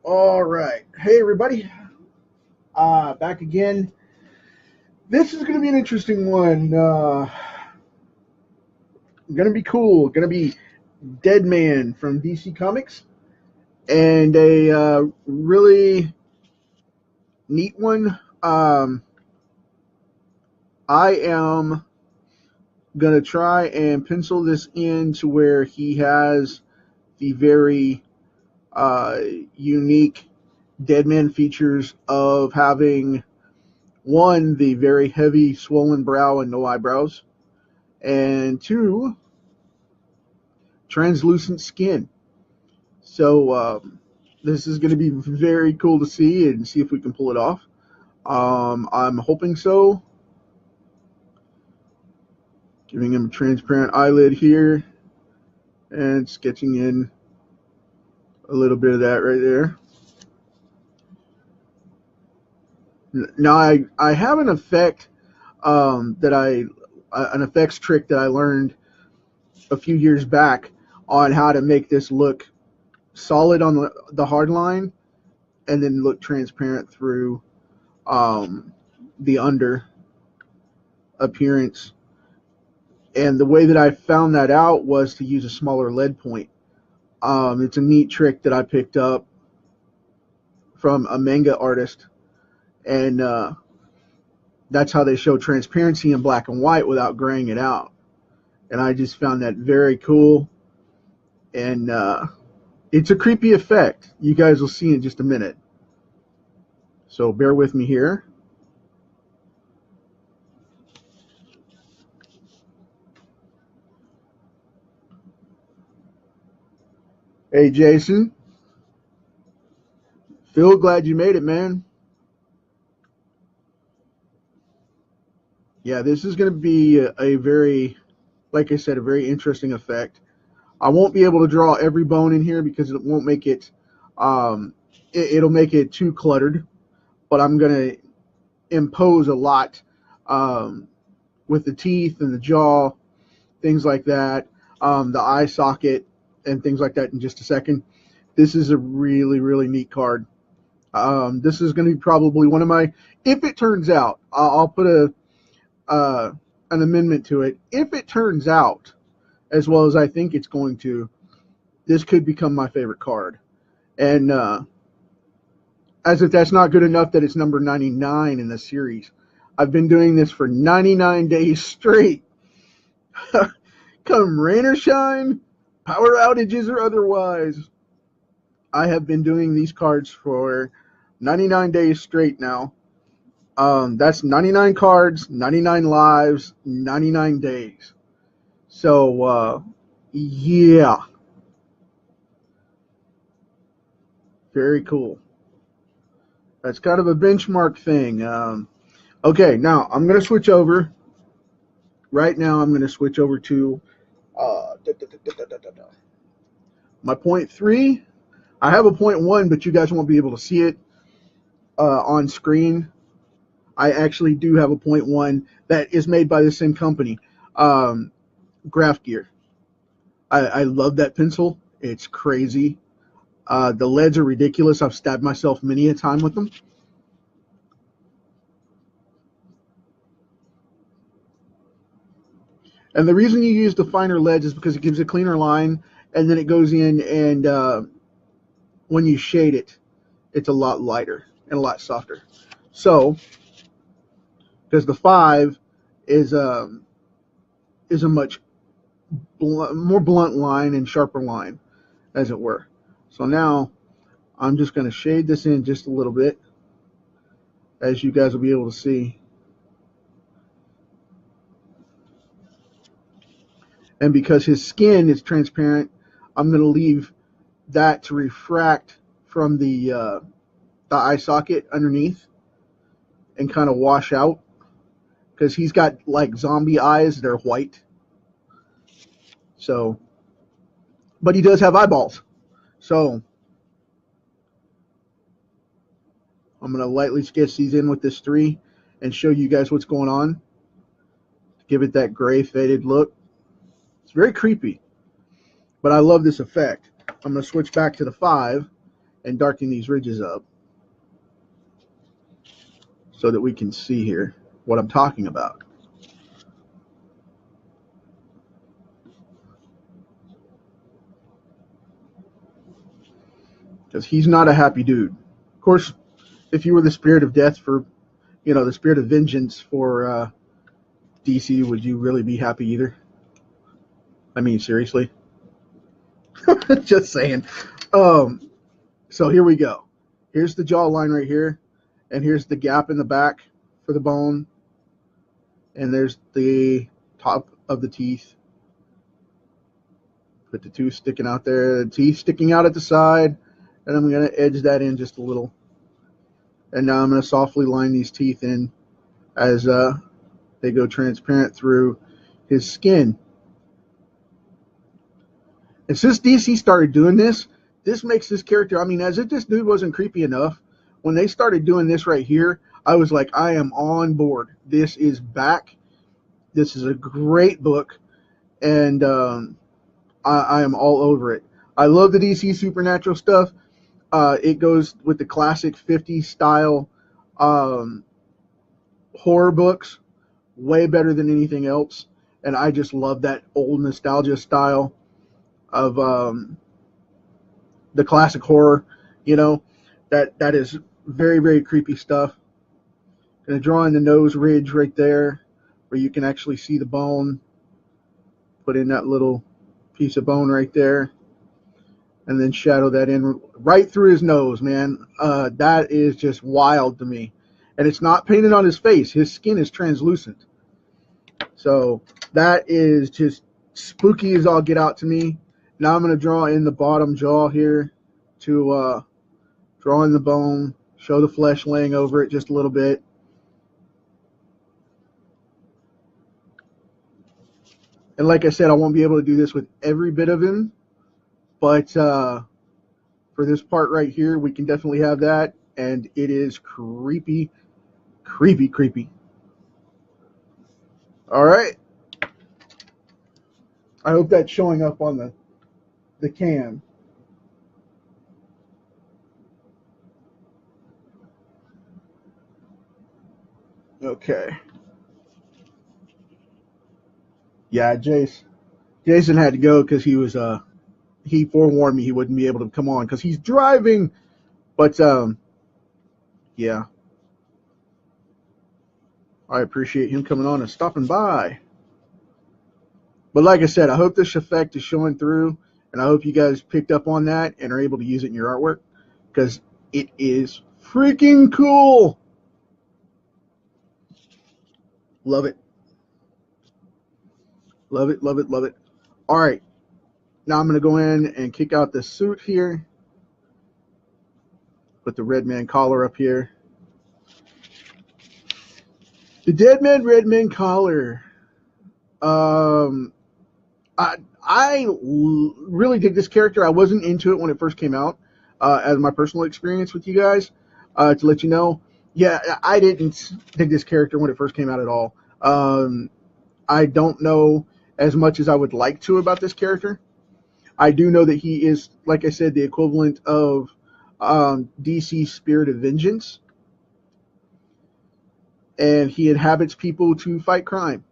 All right. Hey, everybody. Back again. This is going to be an interesting one. Going to be cool. Going to be DEADMAN from DC Comics. And a really neat one. I am going to try and pencil this in to where he has the very unique DEADMAN features of having one, the very heavy swollen brow and no eyebrows, and two, translucent skin. So this is going to be very cool to see and see if we can pull it off. I'm hoping so. Giving him a transparent eyelid here and sketching in a little bit of that right there. Now I have an effect an effects trick that I learned a few years back on how to make this look solid on the hard line and then look transparent through the under appearance. And the way that I found that out was to use a smaller lead point. It's a neat trick that I picked up from a manga artist, and that's how they show transparency in black and white without graying it out. And I just found that very cool, and it's a creepy effect. You guys will see in just a minute. So bear with me here. Hey, Jason. Phil, glad you made it, man. Yeah, this is going to be a very, like I said, a very interesting effect. I won't be able to draw every bone in here because it won't make it, it'll make it too cluttered. But I'm going to impose a lot with the teeth and the jaw, things like that, the eye socket, and things like that in just a second. This is a really, really neat card. This is going to be probably one of my, if it turns out, I'll put an amendment to it. If it turns out, as well as I think it's going to, this could become my favorite card. And as if that's not good enough that it's number 99 in the series. I've been doing this for 99 days straight. Come rain or shine, power outages or otherwise. I have been doing these cards for 99 days straight now. That's 99 cards, 99 lives, 99 days. So, yeah. Very cool. That's kind of a benchmark thing. Okay, now I'm going to switch over. Right now, I'm going to switch over to my point 3. I have a point 1, but you guys won't be able to see it on screen. I actually do have a point 1 that is made by the same company, Graph Gear. I love that pencil. It's crazy. The leads are ridiculous. I've stabbed myself many a time with them. And the reason you use the finer leads is because it gives a cleaner line, and then it goes in, and when you shade it, it's a lot lighter and a lot softer. So, because the 5 is a much more blunt line and sharper line, as it were. So now I'm just going to shade this in just a little bit, as you guys will be able to see. And because his skin is transparent, I'm going to leave that to refract from the eye socket underneath and kind of wash out, because he's got like zombie eyes. They're white. So, but he does have eyeballs. So I'm going to lightly sketch these in with this 3 and show you guys what's going on. Give it that gray faded look. It's very creepy, but I love this effect. I'm going to switch back to the 5 and darken these ridges up so that we can see here what I'm talking about. Because he's not a happy dude. Of course, if you were the spirit of death for, the spirit of vengeance for DC, would you really be happy either? I mean, seriously? Just saying. So here we go. Here's the jawline right here, and here's the gap in the back for the bone, and there's the top of the teeth. Put the tooth sticking out there, the teeth sticking out at the side, and I'm going to edge that in just a little. And now I'm going to softly line these teeth in as they go transparent through his skin. And since DC started doing this, this makes this character, I mean, as if this dude wasn't creepy enough, when they started doing this right here, I was like, I am on board. This is back. This is a great book, and I am all over it. I love the DC Supernatural stuff. It goes with the classic 50s style horror books, way better than anything else. And I just love that old nostalgia style of the classic horror. That is very, very creepy stuff. Gonna draw in the nose ridge right there where you can actually see the bone. Put in that little piece of bone right there, and then shadow that in right through his nose, man. That is just wild to me. And it's not painted on his face. His skin is translucent. So that is just spooky as all get out to me. Now I'm going to draw in the bottom jaw here to draw in the bone, show the flesh laying over it just a little bit. And like I said, I won't be able to do this with every bit of him, but for this part right here, we can definitely have that, and it is creepy, creepy, creepy. All right. I hope that's showing up on the cam. Okay. Yeah, Jason had to go because he was he forewarned me he wouldn't be able to come on because he's driving. But yeah, I appreciate him coming on and stopping by. But like I said, I hope this effect is showing through, and I hope you guys picked up on that and are able to use it in your artwork because it is freaking cool. Love it. Love it, love it, love it. All right. Now I'm going to go in and kick out the suit here. Put the Red Man collar up here. The DEADMAN Red Man collar. I really dig this character. I wasn't into it when it first came out. As my personal experience with you guys, to let you know, yeah, I didn't dig this character when it first came out at all. I don't know as much as I would like to about this character. I do know that he is, like I said, the equivalent of DC's Spirit of Vengeance. And he inhabits people to fight crime.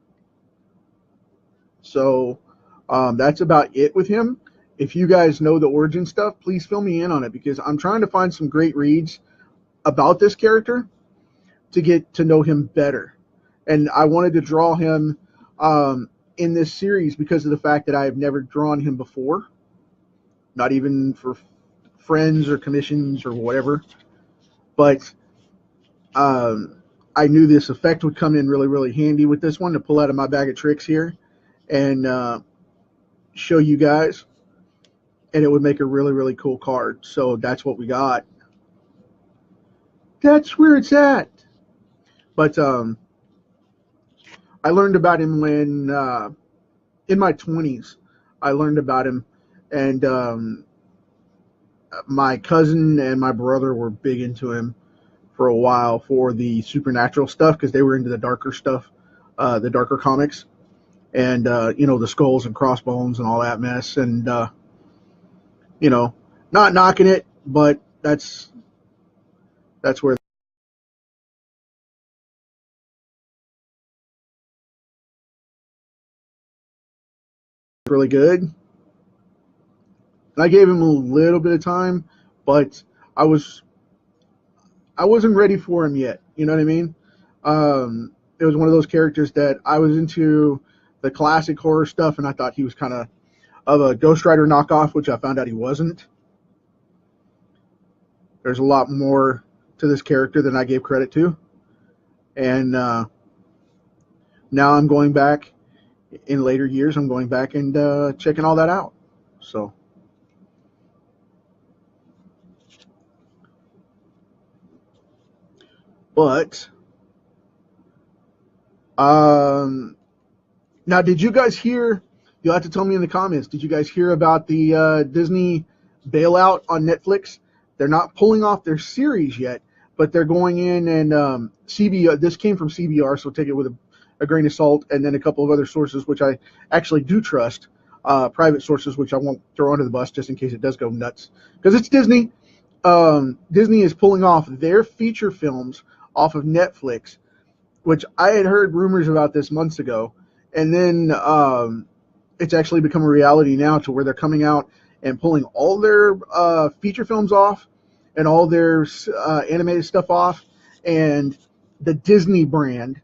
So that's about it with him. If you guys know the origin stuff, please fill me in on it because I'm trying to find some great reads about this character to get to know him better. And I wanted to draw him in this series because of the fact that I have never drawn him before. Not even for friends or commissions or whatever. But I knew this effect would come in really, really handy with this one to pull out of my bag of tricks here and show you guys. And it would make a really, really cool card. So that's what we got. That's where it's at. But I learned about him when, in my 20s, I learned about him. And my cousin and my brother were big into him for a while for the supernatural stuff because they were into the darker stuff, the darker comics. And, the skulls and crossbones and all that mess. And, not knocking it, but that's where it's really good. And I gave him a little bit of time, but I was I wasn't ready for him yet. You know what I mean? It was one of those characters that I was into the classic horror stuff, and I thought he was kind of a Ghost Rider knockoff, which I found out he wasn't. There's a lot more to this character than I gave credit to, and now I'm going back in later years. I'm going back and checking all that out. So, but now, did you guys hear? You'll have to tell me in the comments. Did you guys hear about the Disney bailout on Netflix? They're not pulling off their series yet, but they're going in and CBR. This came from CBR, so take it with a grain of salt, and then a couple of other sources which I actually do trust, private sources which I won't throw under the bus just in case it does go nuts, because it's Disney. Disney is pulling off their feature films off of Netflix, which I had heard rumors about this months ago, and then it's actually become a reality now to where they're coming out and pulling all their feature films off and all their animated stuff off, and the Disney brand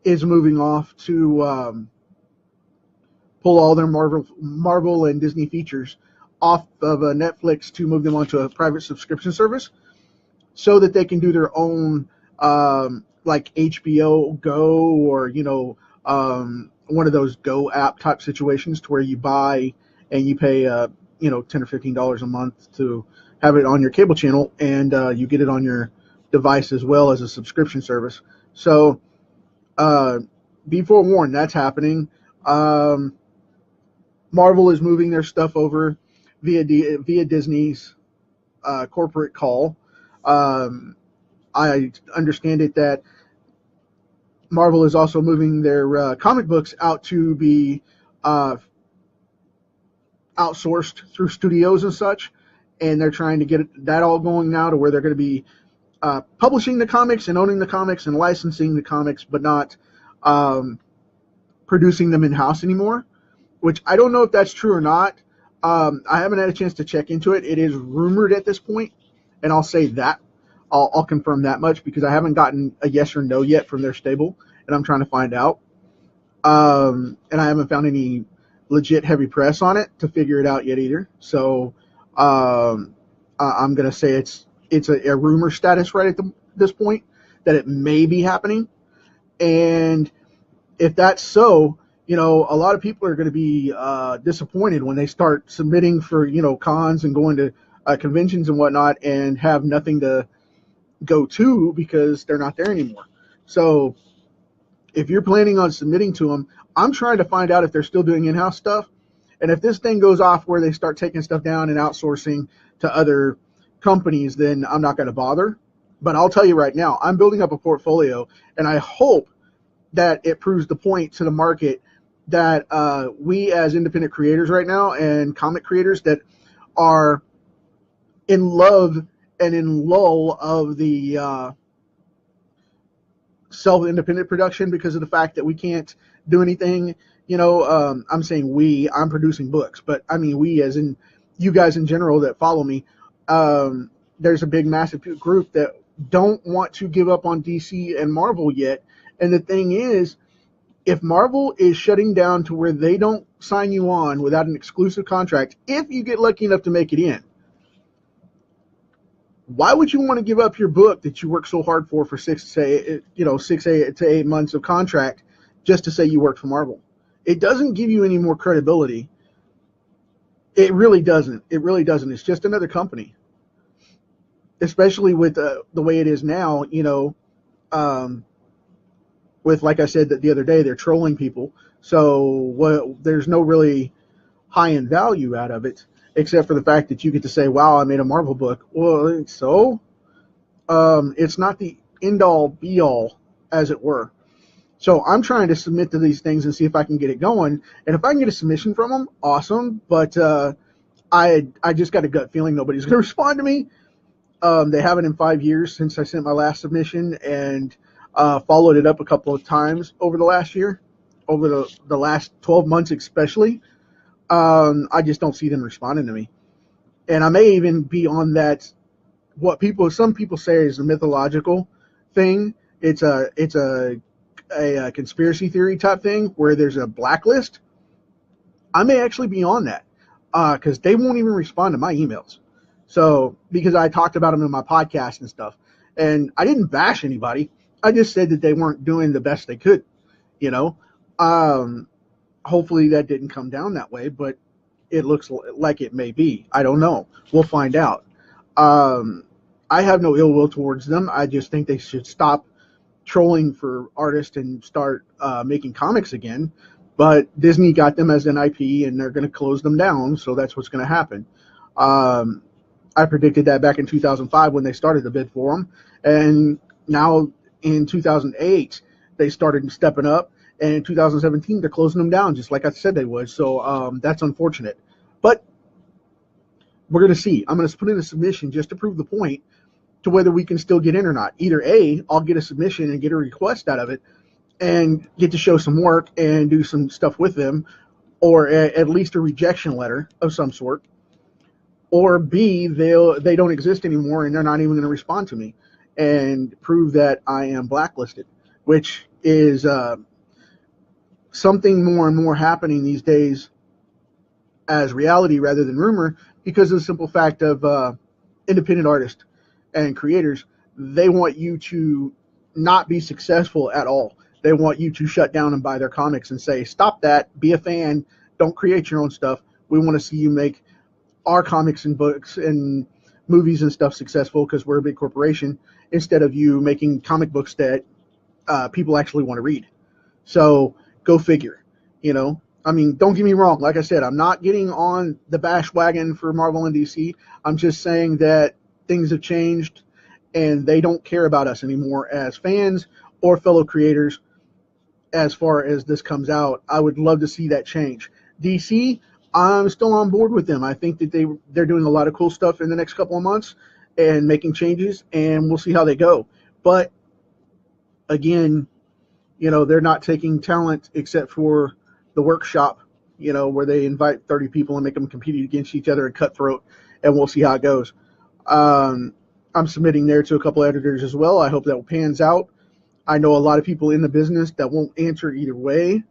is moving off to pull all their Marvel and Disney features off of Netflix to move them onto a private subscription service so that they can do their own like HBO Go or one of those Go app type situations to where you buy and you pay $10 or $15 a month to have it on your cable channel, and you get it on your device as well as a subscription service. So be forewarned, that's happening. Marvel is moving their stuff over via Disney's corporate call. I understand it that Marvel is also moving their comic books out to be outsourced through studios and such, and they're trying to get that all going now to where they're going to be publishing the comics and owning the comics and licensing the comics, but not producing them in-house anymore, which I don't know if that's true or not. I haven't had a chance to check into it. It is rumored at this point, and I'll say that. I'll confirm that much because I haven't gotten a yes or no yet from their stable, and I'm trying to find out. And I haven't found any legit heavy press on it to figure it out yet either. So I'm going to say it's a rumor status right at this point that it may be happening. And if that's so, a lot of people are going to be disappointed when they start submitting for, cons and going to conventions and whatnot and have nothing to go to because they're not there anymore. So if you're planning on submitting to them, I'm trying to find out if they're still doing in-house stuff. And if this thing goes off where they start taking stuff down and outsourcing to other companies, then I'm not going to bother. But I'll tell you right now, I'm building up a portfolio, and I hope that it proves the point to the market that we as independent creators right now and comic creators that are in love and in lull of the self-independent production because of the fact that we can't do anything. I'm saying I'm producing books, but I mean we as in you guys in general that follow me. There's a big, massive group that don't want to give up on DC and Marvel yet. And the thing is, if Marvel is shutting down to where they don't sign you on without an exclusive contract, if you get lucky enough to make it in, why would you want to give up your book that you worked so hard for 6 to 8 months of contract just to say you worked for Marvel? It doesn't give you any more credibility. It really doesn't. It really doesn't. It's just another company, especially with the way it is now. With, like I said the other day, they're trolling people. So there's no really high-end value out of it, except for the fact that you get to say, wow, I made a Marvel book. Well, so it's not the end-all, be-all, as it were. So I'm trying to submit to these things and see if I can get it going. And if I can get a submission from them, awesome. But I just got a gut feeling nobody's going to respond to me. They haven't in 5 years since I sent my last submission, and followed it up a couple of times over the last year, over the last 12 months especially. I just don't see them responding to me. And I may even be on that, some people say is a mythological thing. It's a conspiracy theory type thing where there's a blacklist. I may actually be on that because they won't even respond to my emails. So, because I talked about them in my podcast and stuff, and I didn't bash anybody. I just said that they weren't doing the best they could, you know. Um, Hopefully that didn't come down that way, but it looks like it may be. I don't know. We'll find out. Um, I have no ill will towards them. I just think they should stop trolling for artists and start making comics again. But Disney got them as an IP, and they're going to close them down, so that's what's going to happen. Um, I predicted that back in 2005 when they started the bid for them, and now in 2008 they started stepping up, and in 2017 they're closing them down just like I said they would. So that's unfortunate, but we're going to see. I'm going to put in a submission just to prove the point to whether we can still get in or not. Either A, I'll get a submission and get a request out of it and get to show some work and do some stuff with them, or at least a rejection letter of some sort. Or B, they don't exist anymore and they're not even going to respond to me and prove that I am blacklisted, which is something more and more happening these days as reality rather than rumor, because of the simple fact of independent artists and creators. They want you to not be successful at all. They want you to shut down and buy their comics and say, stop that, be a fan, don't create your own stuff. We want to see you make our comics and books and movies and stuff successful because we're a big corporation, instead of you making comic books that people actually want to read. So go figure, you know. I mean, don't get me wrong. Like I said, I'm not getting on the bash wagon for Marvel and DC. I'm just saying that things have changed and they don't care about us anymore as fans or fellow creators as far as this comes out. I would love to see that change. DC, I'm still on board with them. I think that they're doing a lot of cool stuff in the next couple of months and making changes, and we'll see how they go. But again, you know, they're not taking talent except for the workshop, you know, where they invite 30 people and make them compete against each other and cutthroat, and we'll see how it goes. I'm submitting there to a couple editors as well. I hope that pans out. I know a lot of people in the business that won't answer either way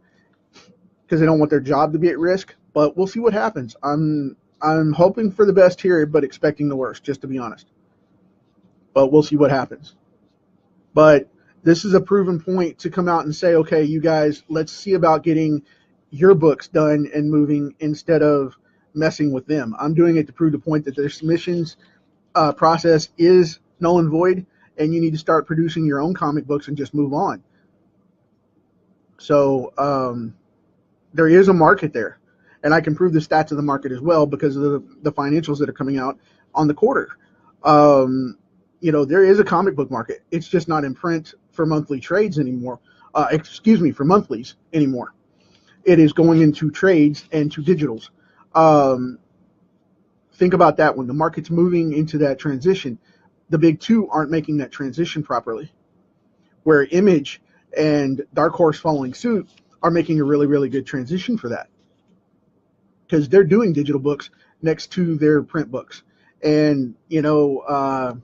because they don't want their job to be at risk, but we'll see what happens. I'm hoping for the best here, but expecting the worst, just to be honest. But we'll see what happens. But this is a proven point to come out and say, okay, you guys, let's see about getting your books done and moving instead of messing with them. I'm doing it to prove the point that their submissions process is null and void, and you need to start producing your own comic books and just move on. So there is a market there, and I can prove the stats of the market as well because of the financials that are coming out on the quarter. You know, there is a comic book market. It's just not in print for monthly trades anymore. For monthlies anymore. It is going into trades and to digitals. Think about that. When the market's moving into that transition, the big two aren't making that transition properly. Where Image and Dark Horse following suit are making a really, really good transition for that. Because they're doing digital books next to their print books. And, you know,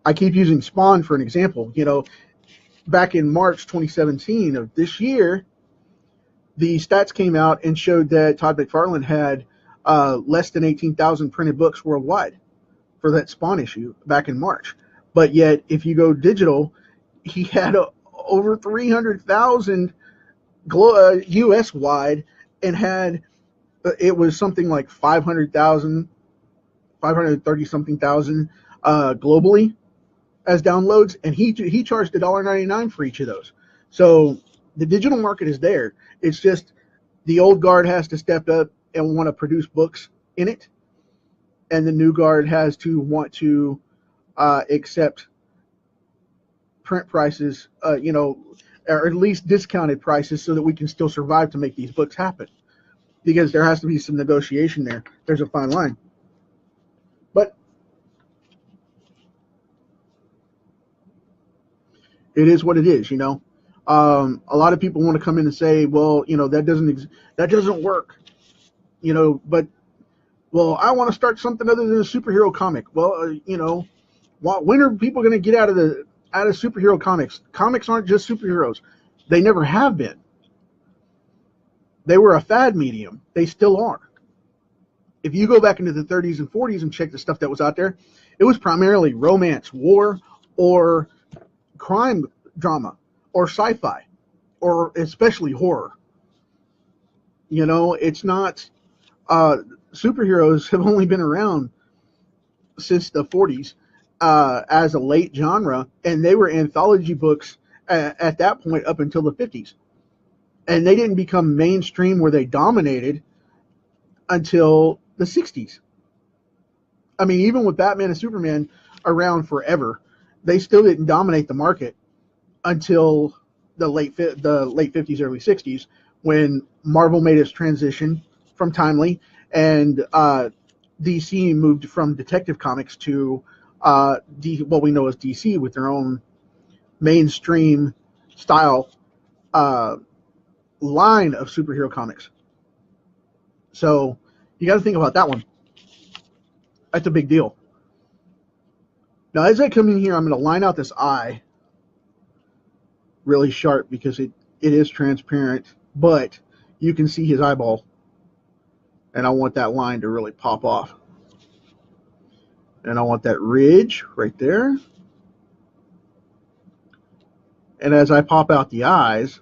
I keep using Spawn for an example. You know, back in March 2017 of this year, the stats came out and showed that Todd McFarlane had less than 18,000 printed books worldwide for that Spawn issue back in March. But yet, if you go digital, he had over 300,000 U.S. wide, and had it was something like 530 something thousand globally as downloads, and he charged $1.99 for each of those. So the digital market is there. It's just the old guard has to step up and want to produce books in it, and the new guard has to want to accept print prices, you know, or at least discounted prices, so that we can still survive to make these books happen. because there has to be some negotiation there. There's a fine line. But it is what it is, you know. A lot of people want to come in and say, well, you know, that doesn't work, you know, but, well, I want to start something other than a superhero comic. Well, you know, when are people going to get out of superhero comics? Comics aren't just superheroes. They never have been. They were a fad medium. They still are. If you go back into the 30s and 40s and check the stuff that was out there, it was primarily romance, war, or crime drama, or sci-fi, or especially horror. You know, it's not... superheroes have only been around since the 40s as a late genre, and they were anthology books at that point up until the 50s. And they didn't become mainstream where they dominated until the 60s. I mean, even with Batman and Superman around forever, they still didn't dominate the market until the late 50s, early 60s, when Marvel made its transition from Timely, and DC moved from Detective Comics to what we know as DC, with their own mainstream style line of superhero comics. So you got to think about that one. That's a big deal. Now, as I come in here, I'm going to line out this eye really sharp because it is transparent, but you can see his eyeball. And I want that line to really pop off. And I want that ridge right there. And as I pop out the eyes,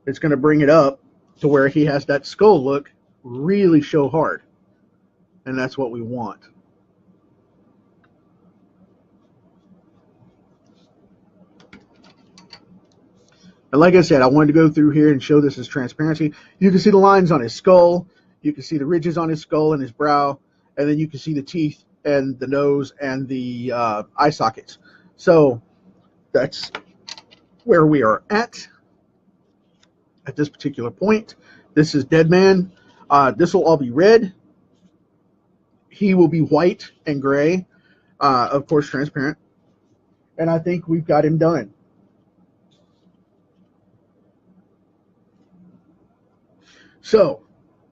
it's going to bring it up to where he has that skull look really show hard. And that's what we want. And like I said, I wanted to go through here and show this as transparency. You can see the lines on his skull. You can see the ridges on his skull and his brow. And then you can see the teeth and the nose and the eye sockets. So that's where we are at this particular point. This is DEADMAN. This will all be red. He will be white and gray. Of course, transparent. And I think we've got him done. So,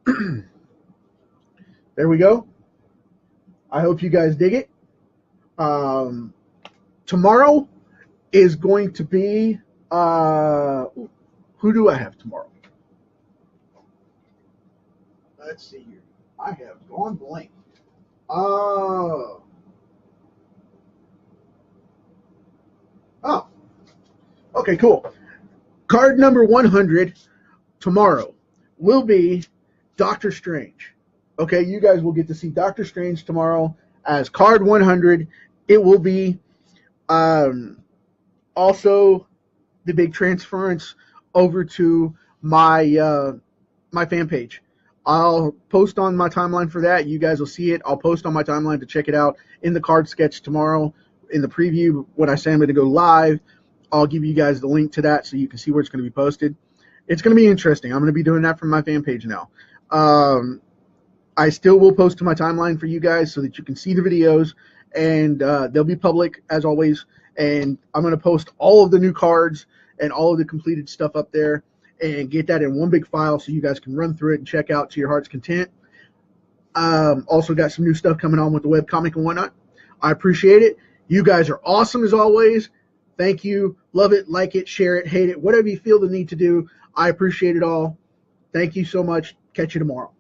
there we go. I hope you guys dig it. Tomorrow is going to be, who do I have tomorrow? Let's see here. I have gone blank. Oh, okay, cool. Card number 100 tomorrow will be Doctor Strange. Okay, you guys will get to see Doctor Strange tomorrow as card 100. It will be also the big transference over to my my fan page. I'll post on my timeline for that. You guys will see it. I'll post on my timeline to check it out in the card sketch tomorrow. In the preview, when I say I'm going to go live, I'll give you guys the link to that so you can see where it's going to be posted. It's going to be interesting. I'm going to be doing that from my fan page now. I still will post to my timeline for you guys so that you can see the videos, and they'll be public as always. And I'm going to post all of the new cards and all of the completed stuff up there and get that in one big file so you guys can run through it and check out to your heart's content. Also got some new stuff coming on with the webcomic and whatnot. I appreciate it. You guys are awesome as always. Thank you. Love it, like it, share it, hate it, whatever you feel the need to do. I appreciate it all. Thank you so much. Catch you tomorrow.